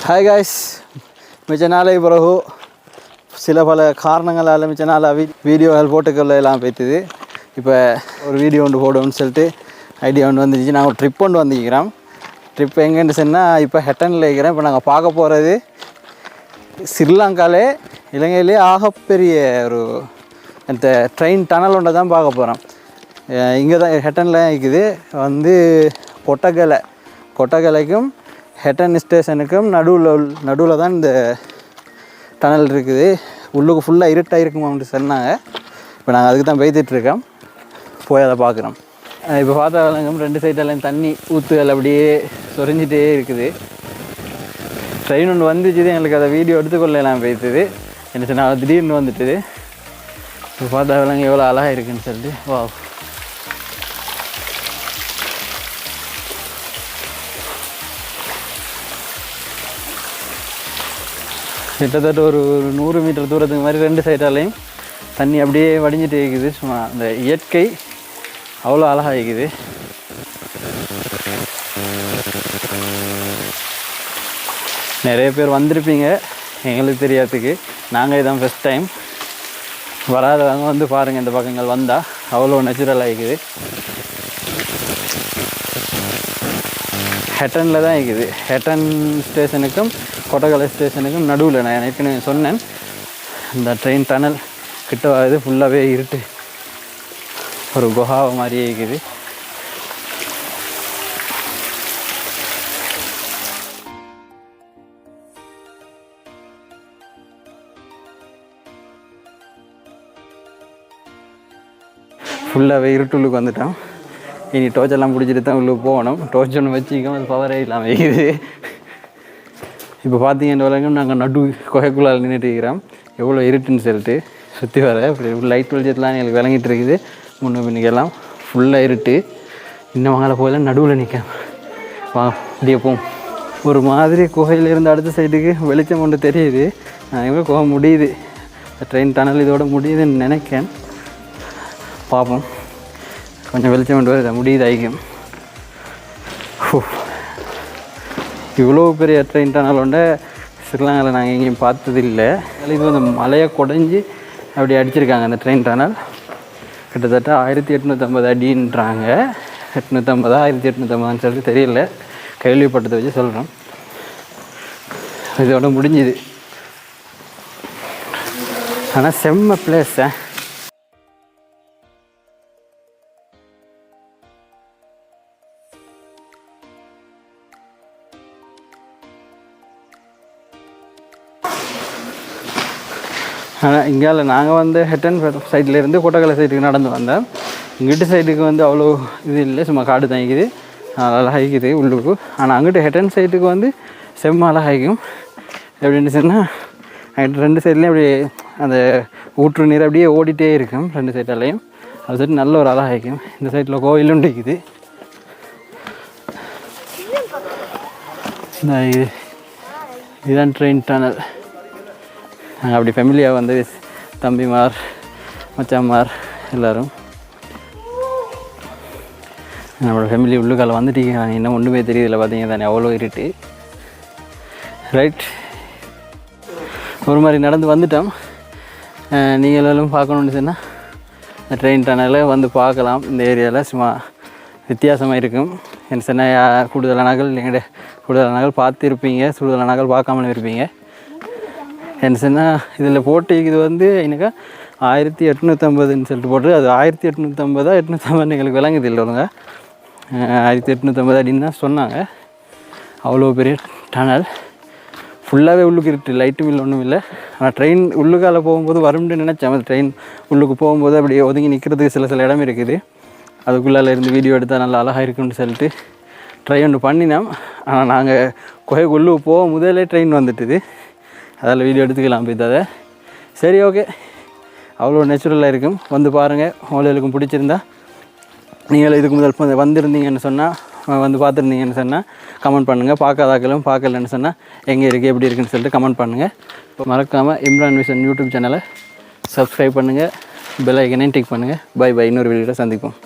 Hi guys, மிச்ச நாளை பிறகு சில பல காரணங்களால் மிச்ச நாளாக வீடியோகள் போட்டுக்கொள்ளலாம் போய்த்துது. இப்போ ஒரு வீடியோ ஒன்று போடுவோம்னு சொல்லிட்டு ஐடியா ஒன்று வந்துச்சு. நான் ஒரு ட்ரிப் ஒன்று வந்துக்கிறோம். ட்ரிப் எங்கேன்னு சொன்னால் இப்போ ஹெட்டனில் இருக்கிறேன். இப்போ நாங்கள் பார்க்க போகிறது ஸ்ரீலங்காவிலே இலங்கையிலே ஆகப்பெரிய ஒரு அந்த ட்ரெயின் டனல் ஒன்றை தான் பார்க்க போகிறோம். இங்கே தான் ஹெட்டனில் இருக்குது வந்து கொட்டகலைக்கும் ஹெட்டன் ஸ்டேஷனுக்கும் நடுவில் தான் இந்த டனல் இருக்குது. உள்ளுக்கு ஃபுல்லாக இருட்டாக இருக்குமான்னு சொன்னாங்க. இப்போ நாங்கள் அதுக்கு தான் பேய்த்துட்ருக்கோம். போய் அதை பார்க்குறோம். இப்போ பார்த்தாலும் ரெண்டு சைடெல்லாம் தண்ணி ஊற்றுகள் அப்படியே சொரிஞ்சிட்டே இருக்குது. ட்ரெயின் ஒன்று வந்துச்சு, எங்களுக்கு அதை வீடியோ எடுத்துக்கொள்ளலாம் போய்த்துது. என்ன சொன்னால் திடீர்னு வந்துட்டுது. இப்போ பார்த்தாலும் எவ்வளோ அழகாக இருக்குதுன்னு சொல்லிட்டு வா. கிட்டத்தட்ட ஒரு 100 மீட்டர் தூரத்துக்கு மாதிரி ரெண்டு சைடாலையும் தண்ணி அப்படியே வடிஞ்சிட்டு இருக்குது. சும்மா அந்த இயற்கை அவ்வளோ அழகாக இருக்குது. நிறைய பேர் வந்திருப்பீங்க, எங்களுக்கு தெரியாததுக்கு. நாங்கள் இதான் ஃபஸ்ட் டைம். வராதவங்க வந்து பாருங்கள், இந்த பக்கங்கள் வந்தால் அவ்வளோ நேச்சுரலாக இருக்குது. ஹெட்டனில் தான் இருக்குது. ஹெட்டன் ஸ்டேஷனுக்கும் கொட்டகலை ஸ்டேஷனுக்கும் நடுவில் நான் ஏற்கனவே சொன்னேன். இந்த ட்ரெயின் டனல் கிட்ட வருது, ஃபுல்லாகவே இருட்டு, ஒரு குஹாவை மாதிரியே இருக்குது. ஃபுல்லாகவே இருட்டுள்ளுக்கு வந்துட்டோம். இனி டோர்ச்செல்லாம் பிடிச்சிட்டு தான் உள்ளே போகணும். டோர்ச் ஒன்று வச்சுக்கோம், அது பவரே இல்லாமல் இருக்குது. இப்போ பார்த்தீங்கன்ற வரைக்கும் நாங்கள் குகைக்குள்ளால் நின்றுட்டு இருக்கிறோம். எவ்வளோ இருட்டுன்னு சொல்லிட்டு சுற்றி வர இப்படி லைட் வெளிச்சத்துலாம் எங்களுக்கு விளங்கிட்டு இருக்குது. முன்ன பின்னிக்கெல்லாம் ஃபுல்லாக இருட்டு. இன்னும் வாங்கலை போகல, நடுவில் நிற்க வா அப்படியே போம். ஒரு மாதிரி குகையிலேருந்து அடுத்த சைடுக்கு வெளிச்சம் ஒன்று தெரியுது. எவ்வளோ குகை முடியுது, ட்ரெயின் டனல் இதோட முடியுதுன்னு நினைக்கிறேன். பார்ப்போம். கொஞ்சம் வெளிச்சம் கொண்டு வருது, முடியுது ஐக்கியம். இவ்வளோ பெரிய ட்ரெயின் டனல் ஒன்று ஸ்ரீலங்காவில் நாங்கள் எங்கேயும் பார்த்ததில்லை. இது வந்து மலையை குடைஞ்சி அப்படி அடிச்சிருக்காங்க அந்த ட்ரெயின் டனல். கிட்டத்தட்ட 1850 அடின்றாங்க. 850 1850 சொல்லிட்டு தெரியல, கேள்விப்பட்டதை வச்சு சொல்கிறோம். இதோட முடிஞ்சுது. ஆனால் செம்ம பிளேஸ். ஆனால் இங்கால நாங்கள் வந்து ஹெட்டன் சைட்லேருந்து கொட்டகலை சைட்டுக்கு நடந்து வந்தோம். இங்கிட்டு சைட்டுக்கு வந்து அவ்வளோ இது இல்லை, சும்மா காடு தங்கிக்குது, அழகாய்க்குது உள்ளுக்கு. ஆனால் அங்கிட்டு ஹெட்டன் சைட்டுக்கு வந்து செம்ம அழகாய்க்கும். எப்படின்னு சொன்னால் அங்கிட்டு ரெண்டு சைட்லேயும் அப்படியே அந்த ஊற்று நீர் அப்படியே ஓடிட்டே இருக்கும் ரெண்டு சைட்டாலையும். அது சைடு நல்ல ஒரு அழகாய்க்கும். இந்த சைட்டில் கோயிலும் இருக்குது. இதுதான் ட்ரெயின் டனல். நாங்கள் அப்படி ஃபேமிலியாக வந்து தம்பிமார் மச்சாமார் எல்லோரும் நம்மளோட ஃபேமிலி உள்ளுக்கால வந்துட்டீங்க. இன்னும் ஒன்றுமே தெரியுதில்லை, பார்த்தீங்க தானே அவ்வளோ இருட்டு. ரைட், ஒரு மாதிரி நடந்து வந்துட்டோம். நீங்களும் பார்க்கணுன்னு சொன்னால் இந்த ட்ரெயின் டனலை வந்து பார்க்கலாம். இந்த ஏரியாவில் சும்மா வித்தியாசமாக இருக்கும். என்ன சொன்னால் கூடுதலானாக்கள் பார்த்துருப்பீங்க, கூடுதலானாக்கள் பார்க்காமலும் இருப்பீங்க. என்ன சொன்னால் இதில் போட்டு இது வந்து எனக்கு 1850ன்னு சொல்லிட்டு போட்டு, அது 1850 850 எங்களுக்கு விளங்குது இல்லை ஒழுங்க. 1850 அப்படின்னு தான் சொன்னாங்க. அவ்வளோ பெரிய டனல், ஃபுல்லாகவே உள்ளுக்கு இருட்டு, லைட்டும் இல்லை ஒன்றும் இல்லை. ஆனால் ட்ரெயின் உள்ளுக்கால போகும்போது வரும்னு நினச்சேன். அந்த ட்ரெயின் உள்ளுக்கு போகும்போது அப்படியே ஒதுங்கி நிற்கிறதுக்கு சில இடம் இருக்குது. அதுக்குள்ளால் இருந்து வீடியோ எடுத்தால் நல்லா அழகாக இருக்குன்னு சொல்லிட்டு ட்ரை ஒன்று பண்ணினோம். ஆனால் நாங்கள் குகைக்குள்ளே போக முதலே ட்ரெயின் வந்துட்டுது, அதில் வீடியோ எடுத்துக்கலாம் போய்த்தாத. சரி, ஓகே, அவ்வளோ நேச்சுரலாக இருக்கும். வந்து பாருங்கள், உங்களுக்கும் பிடிச்சிருந்தா நீங்கள் இதுக்கு முதல் வந்திருந்தீங்கன்னு சொன்னால், வந்து பார்த்துருந்தீங்கன்னு சொன்னால் கமெண்ட் பண்ணுங்கள். பார்க்காதாக்களும் பார்க்கலன்னு சொன்னால் எங்கே இருக்குது எப்படி இருக்குன்னு சொல்லிட்டு கமெண்ட் பண்ணுங்கள். இப்போ மறக்காமல் இம்ரான் விஷன் யூடியூப் சேனலை சப்ஸ்கிரைப் பண்ணுங்கள், பெல் ஐக்கனையும் டிக் பண்ணுங்கள். பை பை, இன்னொரு வீடியோவில் சந்திப்போம்.